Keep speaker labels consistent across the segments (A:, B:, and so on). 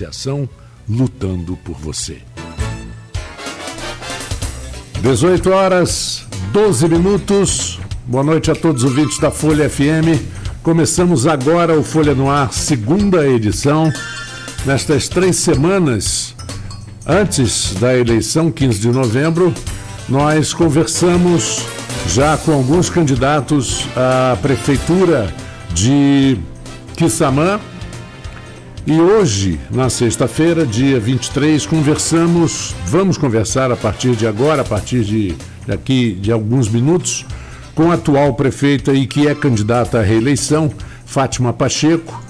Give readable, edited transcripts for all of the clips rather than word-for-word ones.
A: Associação lutando por você. 18 horas, 12 minutos. Boa noite a todos os ouvintes da Folha FM. Começamos agora o Folha no Ar, segunda edição. Nestas 3 semanas, antes da eleição, 15 de novembro, nós conversamos já com alguns candidatos à prefeitura de Quissamã. E hoje, na sexta-feira, dia 23, vamos conversar a partir de agora, a partir de alguns minutos, com a atual prefeita e que é candidata à reeleição, Fátima Pacheco,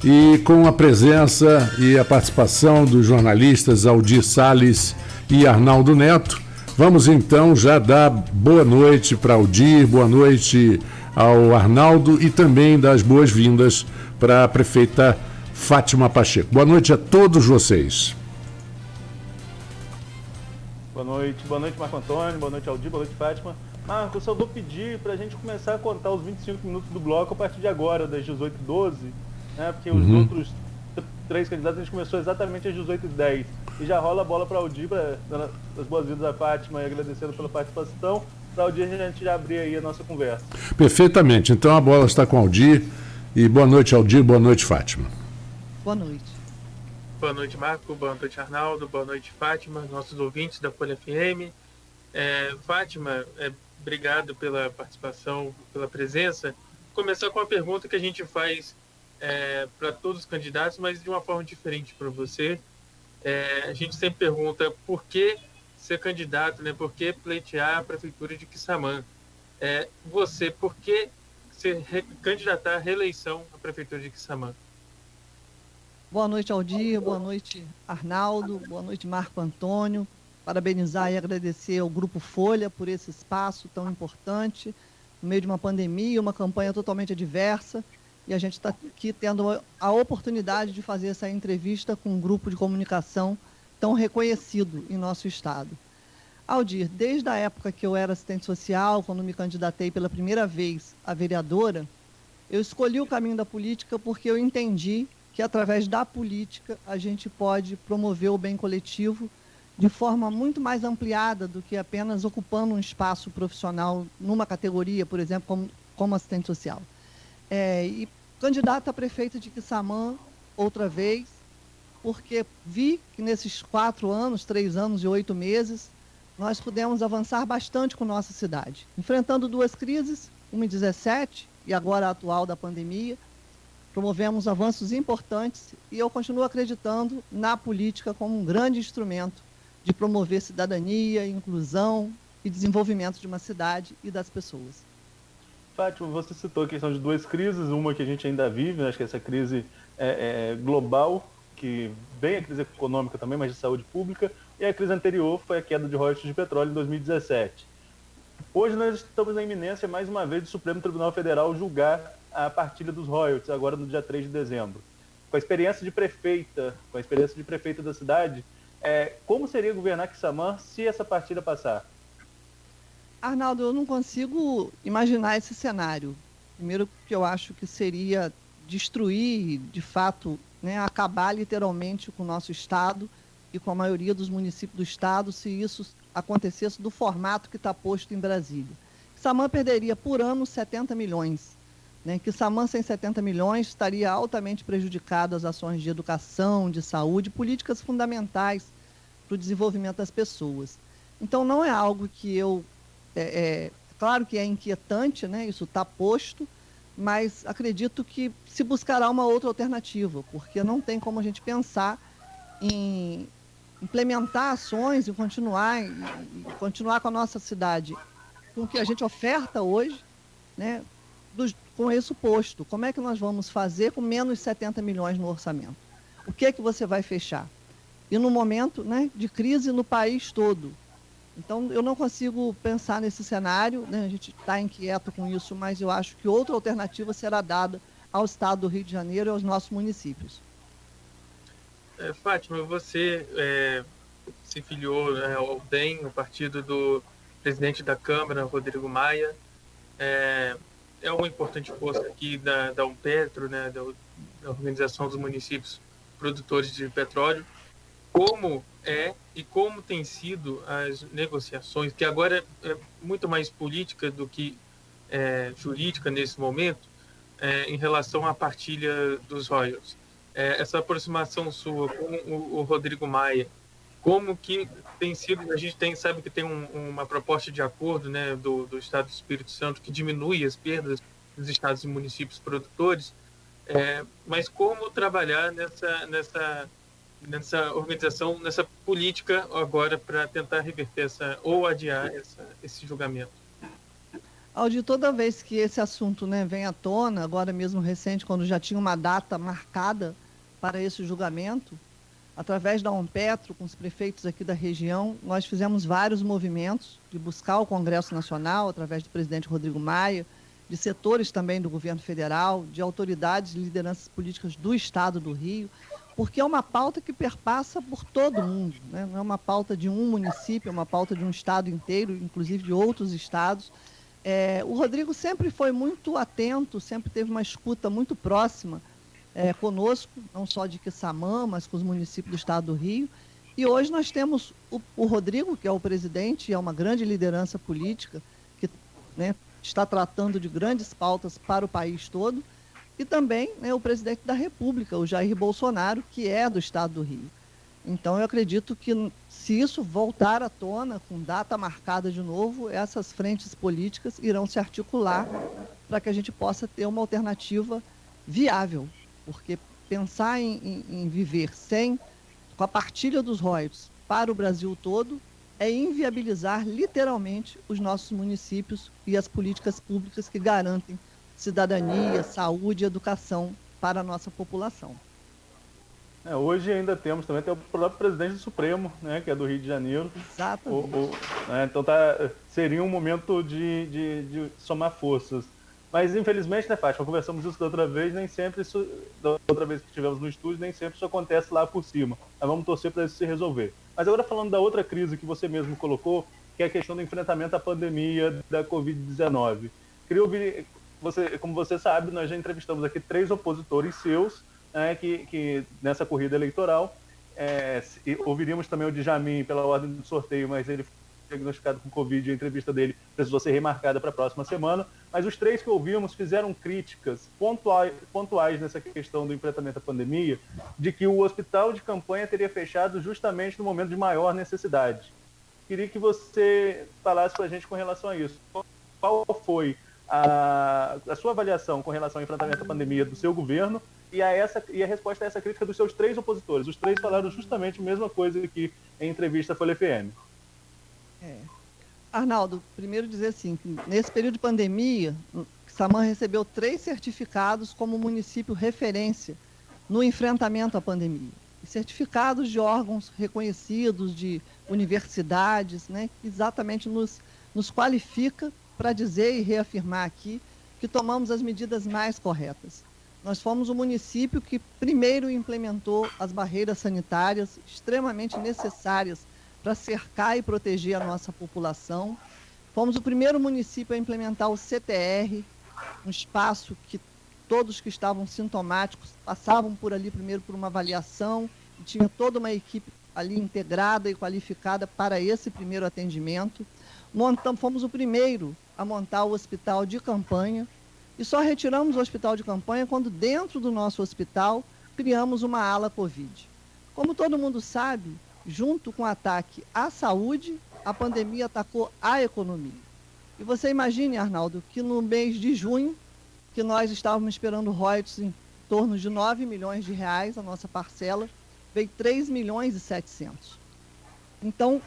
A: e com a presença e a participação dos jornalistas Aldir Salles e Arnaldo Neto. Vamos então já dar boa noite para Aldir, boa noite ao Arnaldo e também dar as boas-vindas para a prefeita Fátima Pacheco. Boa noite a todos vocês.
B: Boa noite Marco Antônio, boa noite Aldir, boa noite Fátima. Marco, eu só vou pedir para a gente começar a contar os 25 minutos do bloco a partir de agora, das 18h12, né? Porque os outros 3 candidatos a gente começou exatamente às 18h10. E já rola a bola para Aldir, dando as boas-vindas à Fátima e agradecendo pela participação, para Aldir a gente já abrir aí a nossa conversa.
A: Perfeitamente, então a bola está com Aldir. E boa noite Aldir, boa noite Fátima.
C: Boa noite.
D: Boa noite, Marco. Boa noite, Arnaldo. Boa noite, Fátima, nossos ouvintes da Folha FM. Fátima, obrigado pela participação, pela presença. Vou começar com uma pergunta que a gente faz para todos os candidatos, mas de uma forma diferente para você. A gente sempre pergunta por que ser candidato, né? Por que pleitear a Prefeitura de Quissamã? Por que se candidatar à reeleição à Prefeitura de Quissamã?
C: Boa noite, Aldir, boa noite, Arnaldo, boa noite, Marco Antônio. Parabenizar e agradecer ao Grupo Folha por esse espaço tão importante, no meio de uma pandemia, uma campanha totalmente adversa, e a gente está aqui tendo a oportunidade de fazer essa entrevista com um grupo de comunicação tão reconhecido em nosso estado. Aldir, desde a época que eu era assistente social, quando me candidatei pela primeira vez a vereadora, eu escolhi o caminho da política porque eu entendi que através da política a gente pode promover o bem coletivo de forma muito mais ampliada do que apenas ocupando um espaço profissional numa categoria, por exemplo, como assistente social. E candidata a prefeita de Quissamã outra vez, porque vi que nesses 3 anos e 8 meses, nós pudemos avançar bastante com nossa cidade, enfrentando 2 crises, uma em 2017 e agora a atual da pandemia. Promovemos avanços importantes e eu continuo acreditando na política como um grande instrumento de promover cidadania, inclusão e desenvolvimento de uma cidade e das pessoas.
B: Fátima, você citou a questão de 2 crises, uma que a gente ainda vive, né? Acho que essa crise é global, que vem a crise econômica também, mas de saúde pública, e a crise anterior foi a queda de royalties de petróleo em 2017. Hoje nós estamos na iminência, mais uma vez, do Supremo Tribunal Federal julgar a partilha dos royalties, agora no dia 3 de dezembro. Com a experiência de prefeita da cidade, como seria governar Quissamã se essa partilha passar?
C: Arnaldo, eu não consigo imaginar esse cenário. Primeiro, que eu acho que seria destruir, de fato, né, acabar literalmente com o nosso estado e com a maioria dos municípios do estado se isso acontecesse do formato que está posto em Brasília. Quissamã perderia por ano 70 milhões. Quissamã sem 70 milhões estaria altamente prejudicado às ações de educação, de saúde, políticas fundamentais para o desenvolvimento das pessoas. Então, não é algo que claro que é inquietante, né? Isso está posto, mas acredito que se buscará uma outra alternativa, porque não tem como a gente pensar em implementar ações e continuar com a nossa cidade com o que a gente oferta hoje, né? Com isso posto, como é que nós vamos fazer com menos 70 milhões no orçamento? O que é que você vai fechar? E no momento, né, de crise no país todo. Então, eu não consigo pensar nesse cenário, né? A gente está inquieto com isso, mas eu acho que outra alternativa será dada ao Estado do Rio de Janeiro e aos nossos municípios.
D: Fátima, você se filiou ao DEM, o partido do presidente da Câmara, Rodrigo Maia. É uma importante força aqui da Umpetro, né, da Organização dos Municípios produtores de petróleo, como é e como tem sido as negociações, que agora é muito mais política do que jurídica nesse momento, em relação à partilha dos royalties. Essa aproximação sua com o Rodrigo Maia, como que tem sido, a gente sabe que tem uma proposta de acordo, né, do Estado do Espírito Santo que diminui as perdas dos estados e municípios produtores, mas como trabalhar nessa organização, nessa política agora para tentar reverter ou adiar esse julgamento?
C: Aldir, toda vez que esse assunto, né, vem à tona, agora mesmo recente, quando já tinha uma data marcada para esse julgamento, através da Ompetro, com os prefeitos aqui da região, nós fizemos vários movimentos de buscar o Congresso Nacional, através do presidente Rodrigo Maia, de setores também do governo federal, de autoridades e lideranças políticas do Estado do Rio, porque é uma pauta que perpassa por todo mundo, né? Não é uma pauta de um município, é uma pauta de um estado inteiro, inclusive de outros estados. O Rodrigo sempre foi muito atento, sempre teve uma escuta muito próxima conosco, não só de Quissamã, mas com os municípios do estado do Rio. E hoje nós temos o Rodrigo, que é o presidente, é uma grande liderança política, que, né, está tratando de grandes pautas para o país todo, e também, né, o presidente da República, o Jair Bolsonaro, que é do estado do Rio. Então, eu acredito que, se isso voltar à tona, com data marcada de novo, essas frentes políticas irão se articular para que a gente possa ter uma alternativa viável, porque pensar em viver com a partilha dos royalties para o Brasil todo, é inviabilizar literalmente os nossos municípios e as políticas públicas que garantem cidadania, saúde e educação para a nossa população.
B: Hoje ainda temos também o próprio presidente do Supremo, né, que é do Rio de Janeiro.
C: Exatamente.
B: Então seria um momento de somar forças. Mas, infelizmente, né, Fátima, conversamos isso da outra vez, da outra vez que estivemos no estúdio, nem sempre isso acontece lá por cima. Mas vamos torcer para isso se resolver. Mas agora falando da outra crise que você mesmo colocou, que é a questão do enfrentamento à pandemia da Covid-19. Queria ouvir, como você sabe, nós já entrevistamos aqui 3 opositores seus, que nessa corrida eleitoral, ouviríamos também o Djamin pela ordem do sorteio, mas ele foi diagnosticado com Covid e a entrevista dele precisou ser remarcada para a próxima semana. Mas os 3 que ouvimos fizeram críticas pontuais nessa questão do enfrentamento à pandemia, de que o hospital de campanha teria fechado justamente no momento de maior necessidade. Queria que você falasse para a gente com relação a isso. Qual foi a sua avaliação com relação ao enfrentamento à pandemia do seu governo e a resposta a essa crítica dos seus 3 opositores? Os 3 falaram justamente a mesma coisa aqui em entrevista à Folha FM.
C: Arnaldo, primeiro dizer assim, que nesse período de pandemia, Quissamã recebeu 3 certificados como município referência no enfrentamento à pandemia. E certificados de órgãos reconhecidos, de universidades, né, que exatamente nos qualifica para dizer e reafirmar aqui que tomamos as medidas mais corretas. Nós fomos o município que primeiro implementou as barreiras sanitárias extremamente necessárias para cercar e proteger a nossa população. Fomos o primeiro município a implementar o CTR, um espaço que todos que estavam sintomáticos passavam por ali primeiro por uma avaliação, e tinha toda uma equipe ali integrada e qualificada para esse primeiro atendimento. Fomos o primeiro a montar o hospital de campanha, e só retiramos o hospital de campanha quando dentro do nosso hospital criamos uma ala Covid. Como todo mundo sabe, junto com o ataque à saúde, a pandemia atacou a economia. E você imagine, Arnaldo, que no mês de junho, que nós estávamos esperando royalties em torno de 9 milhões de reais, a nossa parcela, veio 3 milhões e 700. Então,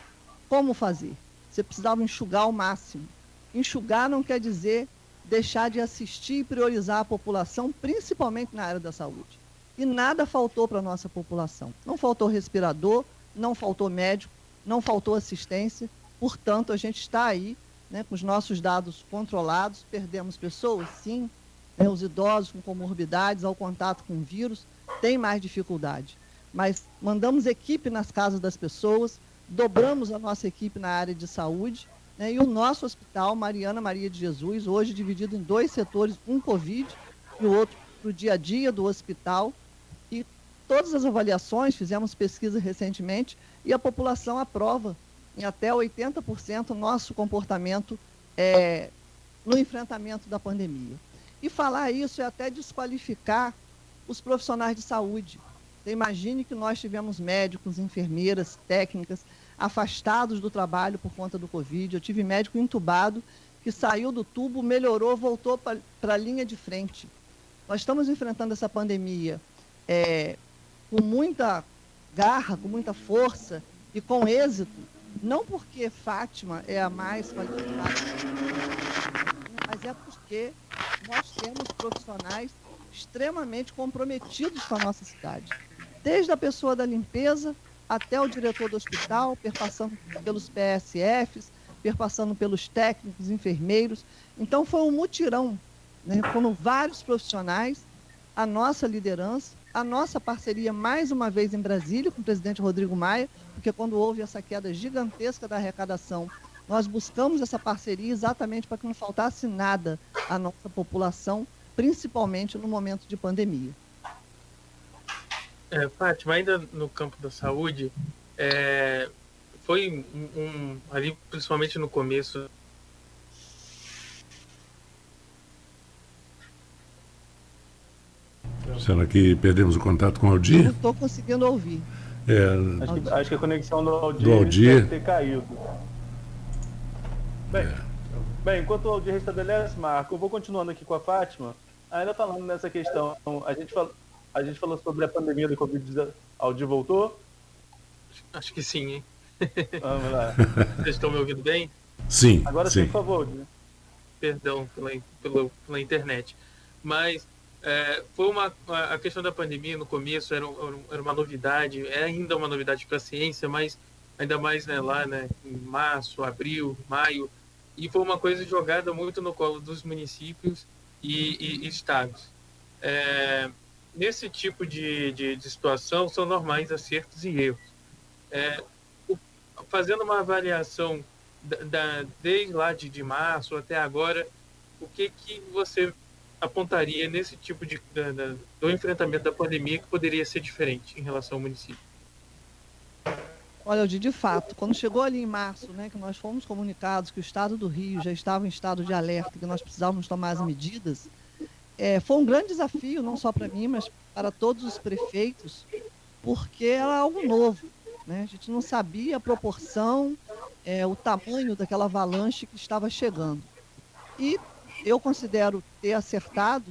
C: como fazer? Você precisava enxugar ao máximo. Enxugar não quer dizer deixar de assistir e priorizar a população, principalmente na área da saúde. E nada faltou para a nossa população. Não faltou respirador, não faltou médico, não faltou assistência. Portanto, a gente está aí, né, com os nossos dados controlados. Perdemos pessoas? Sim. Os idosos com comorbidades, ao contato com o vírus, têm mais dificuldade. Mas mandamos equipe nas casas das pessoas, dobramos a nossa equipe na área de saúde, né, e o nosso hospital, Mariana Maria de Jesus, hoje dividido em 2 setores, um Covid e o outro para o dia a dia do hospital. E todas as avaliações, fizemos pesquisa recentemente, e a população aprova em até 80% o nosso comportamento no enfrentamento da pandemia. E falar isso é até desqualificar os profissionais de saúde. Você imagine que nós tivemos médicos, enfermeiras, técnicas afastados do trabalho por conta do Covid. Eu tive médico entubado que saiu do tubo, melhorou, voltou para a linha de frente. Nós estamos enfrentando essa pandemia com muita garra, com muita força e com êxito, não porque Fátima é a mais qualificada, mas é porque nós temos profissionais extremamente comprometidos com a nossa cidade. Desde a pessoa da limpeza até o diretor do hospital, perpassando pelos PSFs, perpassando pelos técnicos, enfermeiros. Então foi um mutirão, né? Foram vários profissionais, a nossa liderança, a nossa parceria mais uma vez em Brasília com o presidente Rodrigo Maia, porque quando houve essa queda gigantesca da arrecadação, nós buscamos essa parceria exatamente para que não faltasse nada à nossa população, principalmente no momento de pandemia.
D: Fátima, ainda no campo da saúde, foi ali, principalmente no começo.
A: Será que perdemos o contato com o Aldir?
C: Não estou conseguindo ouvir.
B: Acho que a conexão do Aldir deve ter caído. Bem, enquanto o Aldir restabelece, Marco, eu vou continuando aqui com a Fátima. Ainda falando nessa questão, a gente falou sobre a pandemia do Covid-19. Aldir voltou?
D: Acho que sim, hein?
B: Vamos lá.
D: Vocês estão me ouvindo bem?
A: Sim.
B: Agora sim, por favor, Aldir.
D: Perdão pela internet. Mas a questão da pandemia no começo era uma novidade, é ainda uma novidade para a ciência, mas ainda mais lá, né, em março, abril, maio, e foi uma coisa jogada muito no colo dos municípios e estados. Nesse tipo de situação são normais acertos e erros. Fazendo uma avaliação desde lá de março até agora, o que você apontaria nesse tipo do enfrentamento da pandemia que poderia ser diferente em relação ao município?
C: Olha, de fato, quando chegou ali em março, né, que nós fomos comunicados que o estado do Rio já estava em estado de alerta, que nós precisávamos tomar as medidas, foi um grande desafio, não só para mim, mas para todos os prefeitos, porque era algo novo, né? A gente não sabia a proporção, o tamanho daquela avalanche que estava chegando. E eu considero ter acertado,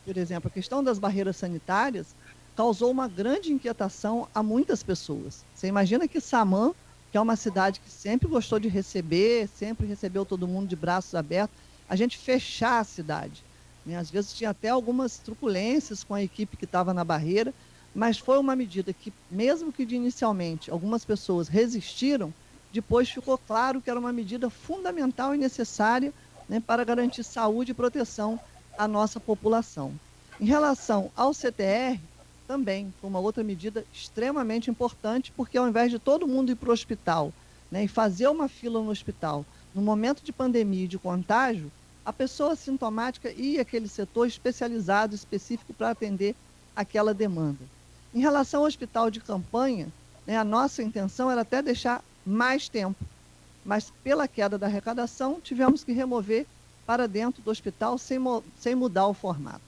C: por exemplo, a questão das barreiras sanitárias causou uma grande inquietação a muitas pessoas. Você imagina que Samã, que é uma cidade que sempre gostou de receber, sempre recebeu todo mundo de braços abertos, a gente fechar a cidade, né? Às vezes tinha até algumas truculências com a equipe que estava na barreira, mas foi uma medida que, mesmo que inicialmente algumas pessoas resistiram, depois ficou claro que era uma medida fundamental e necessária, né, para garantir saúde e proteção à nossa população. Em relação ao CTR, também foi uma outra medida extremamente importante, porque ao invés de todo mundo ir para o hospital, né, e fazer uma fila no hospital, no momento de pandemia e de contágio, a pessoa sintomática ia àquele setor especializado, específico para atender aquela demanda. Em relação ao hospital de campanha, né, a nossa intenção era até deixar mais tempo, mas pela queda da arrecadação, tivemos que remover para dentro do hospital sem mudar o formato.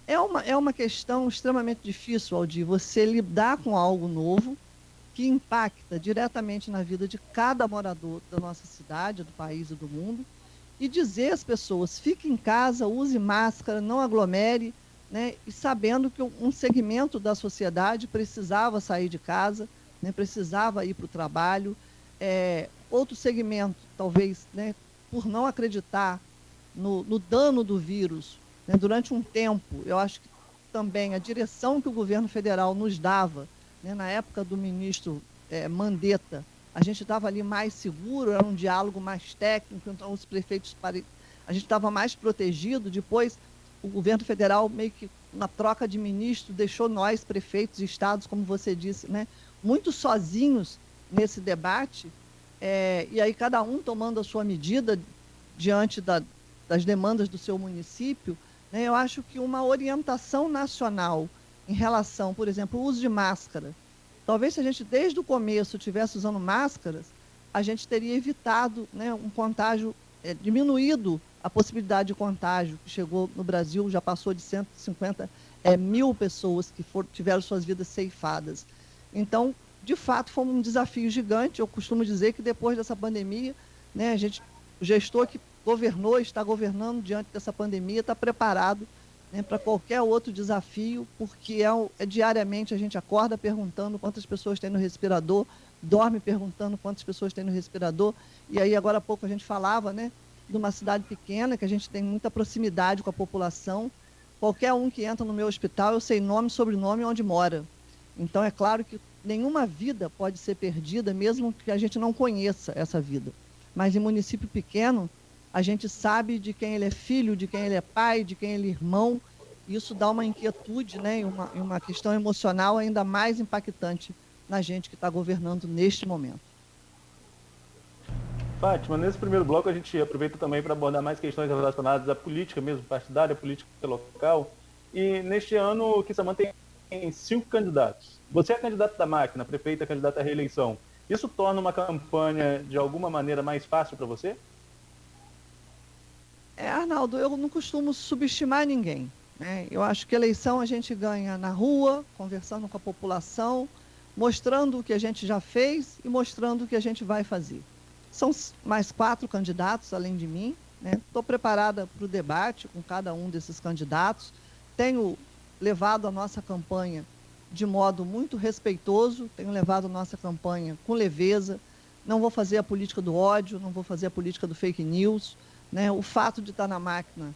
C: É uma questão extremamente difícil, Aldir, você lidar com algo novo que impacta diretamente na vida de cada morador da nossa cidade, do país e do mundo, e dizer às pessoas, fique em casa, use máscara, não aglomere, né, e sabendo que um segmento da sociedade precisava sair de casa, né, precisava ir para o trabalho, outro segmento, talvez, né, por não acreditar no dano do vírus, né, durante um tempo, eu acho que também a direção que o governo federal nos dava, né, na época do ministro Mandetta, a gente estava ali mais seguro, era um diálogo mais técnico, então os prefeitos, a gente estava mais protegido. Depois, o governo federal, meio que na troca de ministro, deixou nós, prefeitos e estados, como você disse, né, muito sozinhos nesse debate, e aí cada um tomando a sua medida diante das demandas do seu município, né. Eu acho que uma orientação nacional em relação, por exemplo, ao uso de máscara. Talvez se a gente, desde o começo, tivesse usando máscaras, a gente teria evitado, né, um contágio, diminuído a possibilidade de contágio, que chegou no Brasil, já passou de 150 mil pessoas que tiveram suas vidas ceifadas. Então, de fato, foi um desafio gigante. Eu costumo dizer que depois dessa pandemia, né, o gestor que governou, está governando diante dessa pandemia, está preparado, né, para qualquer outro desafio, porque diariamente a gente acorda perguntando quantas pessoas tem no respirador, dorme perguntando quantas pessoas tem no respirador, e aí agora há pouco a gente falava, né, de uma cidade pequena, que a gente tem muita proximidade com a população. Qualquer um que entra no meu hospital, eu sei nome, sobrenome e onde mora. Então, é claro que nenhuma vida pode ser perdida, mesmo que a gente não conheça essa vida. Mas em município pequeno, a gente sabe de quem ele é filho, de quem ele é pai, de quem ele é irmão. Isso dá uma inquietude, né, e uma questão emocional ainda mais impactante na gente que está governando neste momento.
B: Fátima, nesse primeiro bloco a gente aproveita também para abordar mais questões relacionadas à política mesmo, partidária, política local. E neste ano o Quissamã tem 5 candidatos. Você é candidato da máquina, prefeita é candidata à reeleição. Isso torna uma campanha de alguma maneira mais fácil para você?
C: Arnaldo, eu não costumo subestimar ninguém, né? Eu acho que eleição a gente ganha na rua, conversando com a população, mostrando o que a gente já fez e mostrando o que a gente vai fazer. São mais 4 candidatos, além de mim, né? Estou preparada para o debate com cada um desses candidatos. Tenho levado a nossa campanha de modo muito respeitoso, tenho levado a nossa campanha com leveza. Não vou fazer a política do ódio, não vou fazer a política do fake news, né? O fato de estar na máquina,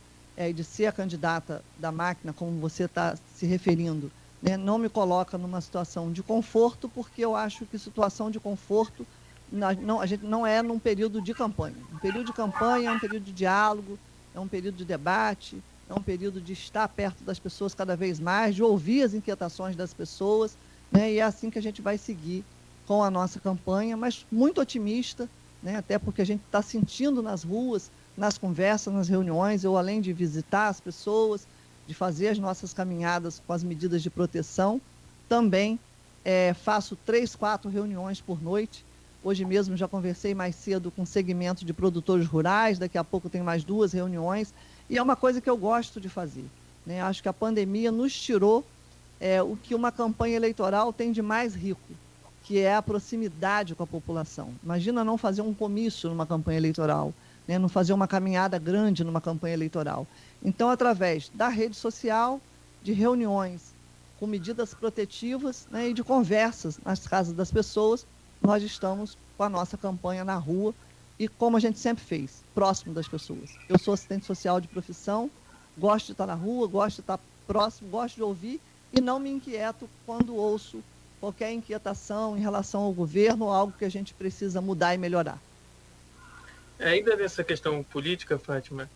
C: de ser a candidata da máquina, como você está se referindo, né, não me coloca numa situação de conforto, porque eu acho que situação de conforto a gente não é num período de campanha. Um período de campanha é um período de diálogo, é um período de debate, é um período de estar perto das pessoas cada vez mais, de ouvir as inquietações das pessoas, né, e é assim que a gente vai seguir com a nossa campanha, mas muito otimista, né, até porque a gente está sentindo nas ruas, nas conversas, nas reuniões. Eu, além de visitar as pessoas, de fazer as nossas caminhadas com as medidas de proteção, também faço 3, 4 reuniões por noite. Hoje mesmo já conversei mais cedo com segmento de produtores rurais, daqui a pouco tem mais 2 reuniões, e é uma coisa que eu gosto de fazer, né? Acho que a pandemia nos tirou o que uma campanha eleitoral tem de mais rico, que é a proximidade com a população. Imagina não fazer um comício numa campanha eleitoral, né? Não fazer uma caminhada grande numa campanha eleitoral. Então, através da rede social, de reuniões com medidas protetivas, né, e de conversas nas casas das pessoas, nós estamos com a nossa campanha na rua e, como a gente sempre fez, próximo das pessoas. Eu sou assistente social de profissão, gosto de estar na rua, gosto de estar próximo, gosto de ouvir e não me inquieto quando ouço qualquer inquietação em relação ao governo ou algo que a gente precisa mudar e melhorar.
D: Ainda nessa questão política, Fátima,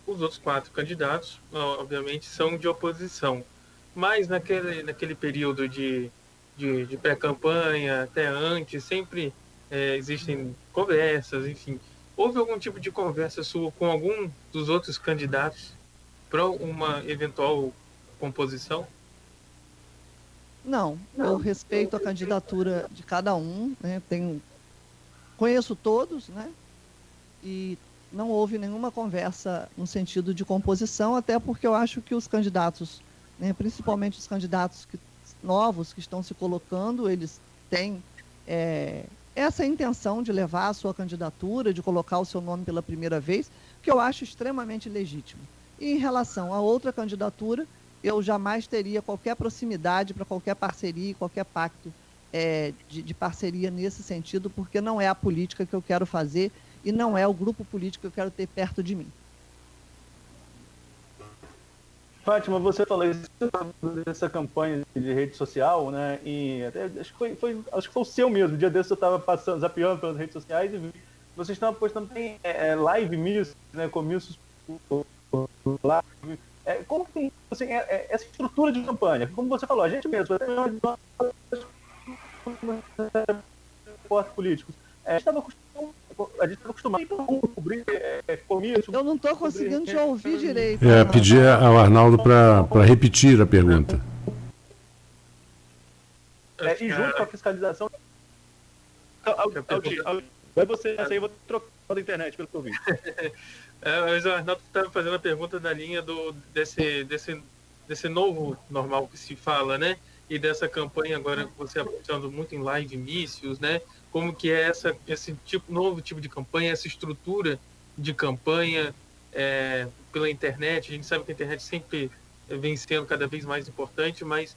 D: os outros 4 candidatos, obviamente, são de oposição, mas naquele período de pré-campanha, até antes, sempre existem conversas, enfim. Houve algum tipo de conversa sua com algum dos outros candidatos para uma eventual composição?
C: Não, eu respeito a candidatura de cada um, né? Conheço todos, né? E não houve nenhuma conversa no sentido de composição, até porque eu acho que os candidatos, né, principalmente os candidatos novos que estão se colocando, eles têm essa intenção de levar a sua candidatura, de colocar o seu nome pela primeira vez, que eu acho extremamente legítimo. E em relação a outra candidatura, eu jamais teria qualquer proximidade para qualquer parceria, qualquer pacto de parceria nesse sentido, porque não é a política que eu quero fazer e não é o grupo político que eu quero ter perto de mim.
B: Fátima, você falou isso dessa campanha de rede social, né? E até, acho que foi o seu mesmo. Um dia desse eu estava zapeando pelas redes sociais e vi vocês estão apostando em live miss, né? Comícios live. Como que tem assim, essa estrutura de campanha? Como você falou, a gente mesmo, repórteres políticos, estava acostumado a gente está acostumado a cobrir comício.
C: Eu não estou conseguindo te ouvir direito.
A: Pedir ao Arnaldo para repetir a pergunta.
B: E junto com a fiscalização. Vai você, essa aí eu vou trocar da internet, pelo que eu vi.
D: Mas o Arnaldo estava fazendo a pergunta na linha desse novo normal que se fala, né? E dessa campanha agora você apostando muito em live mícios, né? Como que é esse novo tipo de campanha, essa estrutura de campanha pela internet? A gente sabe que a internet sempre vem sendo cada vez mais importante, mas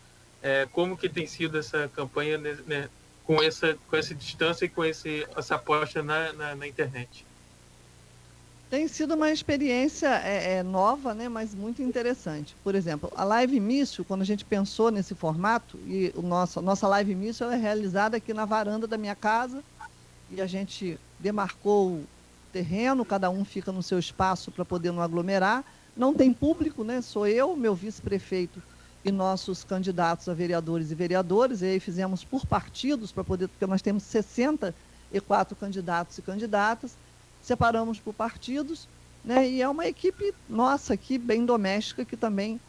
D: como que tem sido essa campanha, né, com essa distância e com essa aposta na internet?
C: Tem sido uma experiência nova, né, mas muito interessante. Por exemplo, a Live Mício, quando a gente pensou nesse formato, e nossa Live Mício é realizada aqui na varanda da minha casa, e a gente demarcou o terreno, cada um fica no seu espaço para poder não aglomerar. Não tem público, né? Sou eu, meu vice-prefeito e nossos candidatos a vereadores e vereadoras, e aí fizemos por partidos, porque nós temos 64 candidatos e candidatas, separamos por partidos, né? E é uma equipe nossa aqui, bem doméstica, que também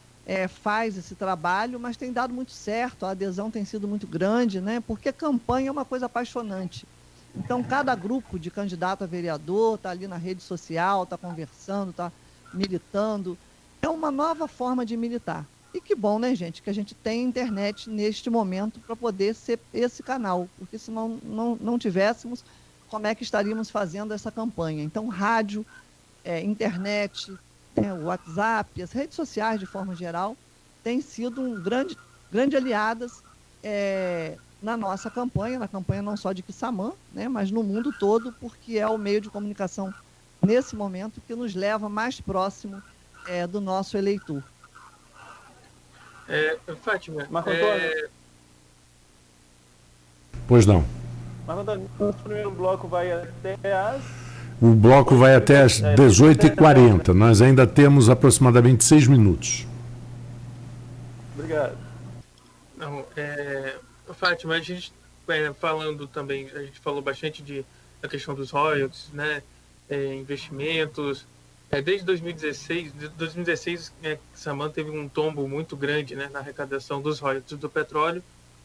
C: faz esse trabalho, mas tem dado muito certo, a adesão tem sido muito grande, né? Porque campanha é uma coisa apaixonante. Então, cada grupo de candidato a vereador está ali na rede social, está conversando, está militando. É uma nova forma de militar. E que bom, né, gente, que a gente tem internet neste momento para poder ser esse canal, porque se não tivéssemos, como é que estaríamos fazendo essa campanha? Então, rádio, internet, WhatsApp, as redes sociais, de forma geral, têm sido grande aliadas na nossa campanha, na campanha não só de Quissamã, né, mas no mundo todo, porque é o meio de comunicação, nesse momento, que nos leva mais próximo do nosso eleitor.
D: Fátima,
B: Marco Antônio.
A: Pois não.
B: Marco Antônio, o primeiro bloco vai até as...
A: O bloco vai até às 18h40. Nós ainda temos aproximadamente 6 minutos.
B: Obrigado.
D: Não, Fátima, a gente falando também, a gente falou bastante da questão dos royalties, né? Investimentos. Desde 2016, Quissamã teve um tombo muito grande, né, na arrecadação dos royalties do petróleo,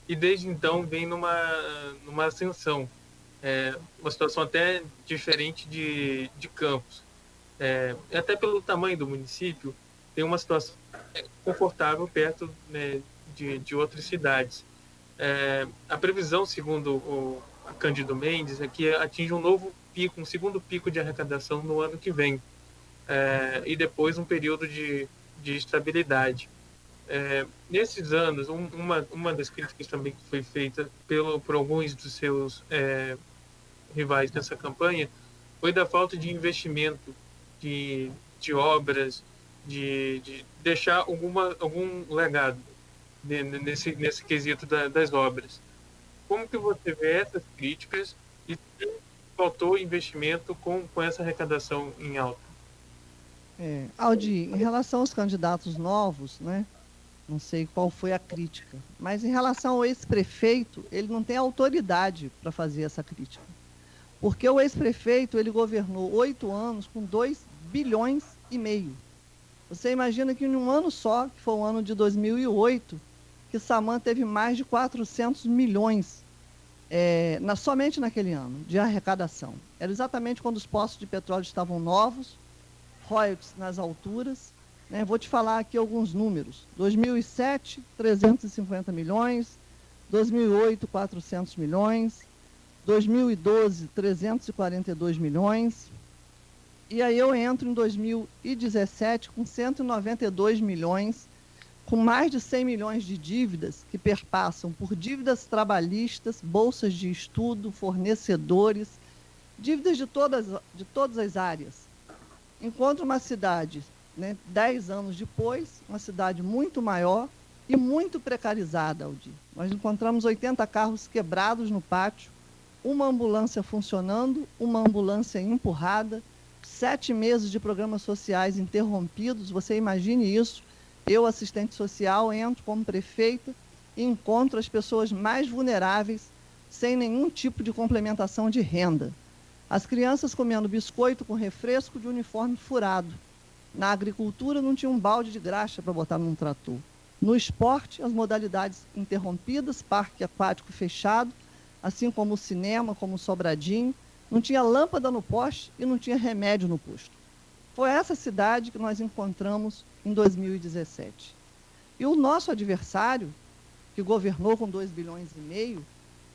D: e desde então vem numa ascensão. Uma situação até diferente de Campos. Até pelo tamanho do município, tem uma situação confortável perto, né, de outras cidades. A previsão, segundo o Cândido Mendes, é que atinge um segundo pico de arrecadação no ano que vem. E depois um período de estabilidade. Nesses anos, uma das críticas também que foi feita por alguns dos seus rivais nessa campanha foi da falta de investimento de obras, de deixar algum legado nesse quesito das obras. Como que você vê essas críticas e se faltou investimento com essa arrecadação em alta?
C: Aldi, em relação aos candidatos novos, né, não sei qual foi a crítica, mas em relação ao ex-prefeito, ele não tem autoridade para fazer essa crítica. Porque o ex-prefeito, ele governou 8 anos com 2,5 bilhões. Você imagina que em um ano só, que foi o ano de 2008, Quissamã teve mais de 400 milhões somente naquele ano, de arrecadação. Era exatamente quando os poços de petróleo estavam novos, royalties nas alturas, né? Vou te falar aqui alguns números. 2007, 350 milhões, 2008, 400 milhões, 2012, 342 milhões, e aí eu entro em 2017 com 192 milhões, com mais de 100 milhões de dívidas que perpassam por dívidas trabalhistas, bolsas de estudo, fornecedores, dívidas de todas as áreas. Enquanto uma cidade, né, 10 anos depois, uma cidade muito maior e muito precarizada, Aldir. Nós encontramos 80 carros quebrados no pátio, uma ambulância funcionando, uma ambulância empurrada, 7 meses de programas sociais interrompidos. Você imagine isso. Eu, assistente social, entro como prefeita e encontro as pessoas mais vulneráveis sem nenhum tipo de complementação de renda. As crianças comendo biscoito com refresco de uniforme furado. Na agricultura não tinha um balde de graxa para botar num trator. No esporte, as modalidades interrompidas, parque aquático fechado, assim como o cinema, como o Sobradinho, não tinha lâmpada no poste e não tinha remédio no posto. Foi essa cidade que nós encontramos em 2017. E o nosso adversário, que governou com 2,5 bilhões,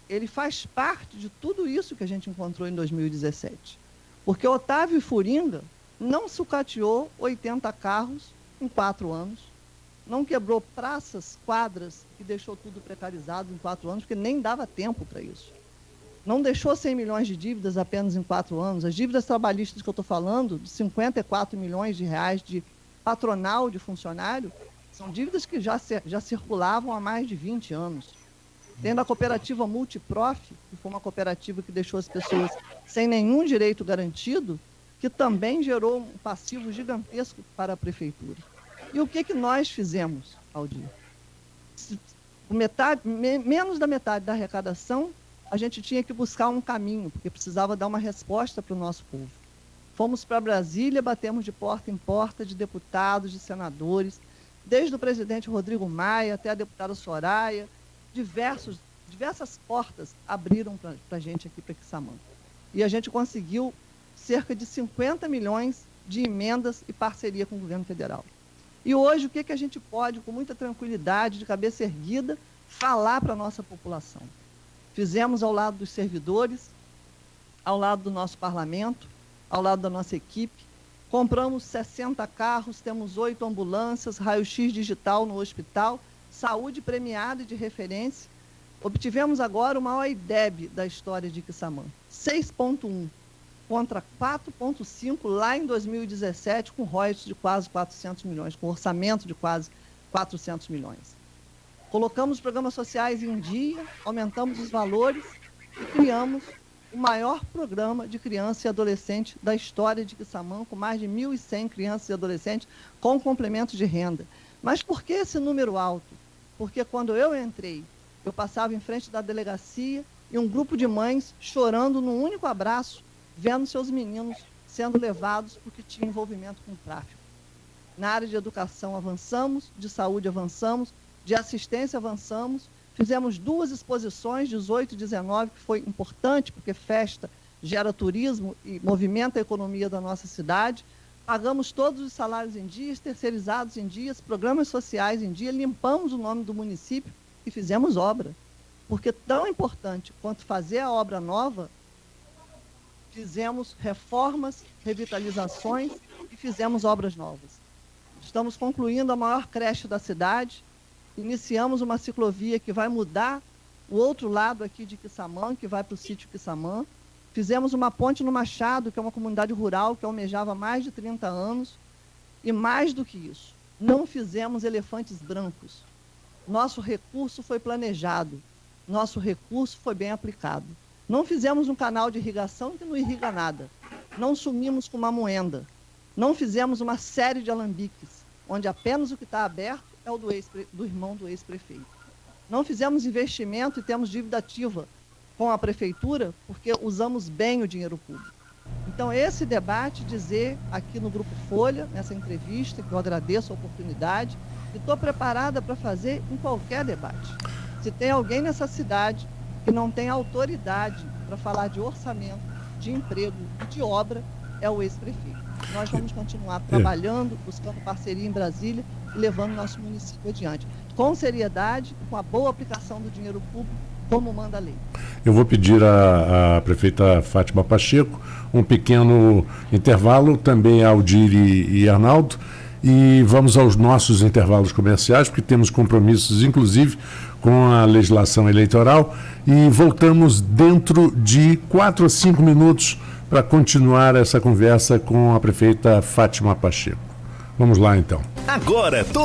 C: ele faz parte de tudo isso que a gente encontrou em 2017. Porque Otávio Furinga não sucateou 80 carros em 4 anos, não quebrou praças, quadras e deixou tudo precarizado em 4 anos, porque nem dava tempo para isso. Não deixou 100 milhões de dívidas apenas em 4 anos. As dívidas trabalhistas que eu estou falando, de 54 milhões de reais de patronal de funcionário, são dívidas que já circulavam há mais de 20 anos. Tendo a cooperativa Multiprof, que foi uma cooperativa que deixou as pessoas sem nenhum direito garantido, que também gerou um passivo gigantesco para a prefeitura. E o que nós fizemos, Aldir? Menos da metade da arrecadação, a gente tinha que buscar um caminho, porque precisava dar uma resposta para o nosso povo. Fomos para Brasília, batemos de porta em porta de deputados, de senadores, desde o presidente Rodrigo Maia até a deputada Soraya. Diversas portas abriram para a gente aqui para Quissamã. E a gente conseguiu cerca de 50 milhões de emendas e parceria com o governo federal. E hoje, o que a gente pode, com muita tranquilidade, de cabeça erguida, falar para a nossa população? Fizemos ao lado dos servidores, ao lado do nosso parlamento, ao lado da nossa equipe. Compramos 60 carros, temos 8 ambulâncias, raio-x digital no hospital, saúde premiada e de referência. Obtivemos agora o maior IDEB da história de Quissamã, 6,1, contra 4,5 lá em 2017, com royalties de quase 400 milhões, com orçamento de quase 400 milhões. Colocamos programas sociais em dia, aumentamos os valores e criamos o maior programa de criança e adolescente da história de Quissamã, com mais de 1.100 crianças e adolescentes com complemento de renda. Mas por que esse número alto? Porque quando eu entrei, eu passava em frente da delegacia e um grupo de mães chorando num único abraço, vendo seus meninos sendo levados porque tinham envolvimento com o tráfico. Na área de educação avançamos, de saúde avançamos, de assistência avançamos, fizemos 2 exposições, 18 e 19, que foi importante, porque festa gera turismo e movimenta a economia da nossa cidade. Pagamos todos os salários em dias, terceirizados em dias, programas sociais em dia, limpamos o nome do município e fizemos obra. Porque tão importante quanto fazer a obra nova, fizemos reformas, revitalizações e fizemos obras novas. Estamos concluindo a maior creche da cidade, iniciamos uma ciclovia que vai mudar o outro lado aqui de Quissamã, que vai para o sítio Quissamã. Fizemos uma ponte no Machado, que é uma comunidade rural que almejava mais de 30 anos. E mais do que isso, não fizemos elefantes brancos. Nosso recurso foi planejado, nosso recurso foi bem aplicado. Não fizemos um canal de irrigação que não irriga nada. Não sumimos com uma moenda. Não fizemos uma série de alambiques, onde apenas o que está aberto é o do irmão do ex-prefeito. Não fizemos investimento e temos dívida ativa com a prefeitura, porque usamos bem o dinheiro público. Então, esse debate, dizer aqui no Grupo Folha, nessa entrevista, que eu agradeço a oportunidade, e estou preparada para fazer em qualquer debate. Se tem alguém nessa cidade que não tem autoridade para falar de orçamento, de emprego e de obra, é o ex-prefeito. Nós vamos continuar trabalhando, buscando parceria em Brasília e levando nosso município adiante, com seriedade, com a boa aplicação do dinheiro público, como manda a lei.
A: Eu vou pedir à prefeita Fátima Pacheco um pequeno intervalo, também a Aldir e Arnaldo, e vamos aos nossos intervalos comerciais, porque temos compromissos, inclusive, com a legislação eleitoral, e voltamos dentro de 4 a 5 minutos para continuar essa conversa com a prefeita Fátima Pacheco. Vamos lá, então.
E: Agora,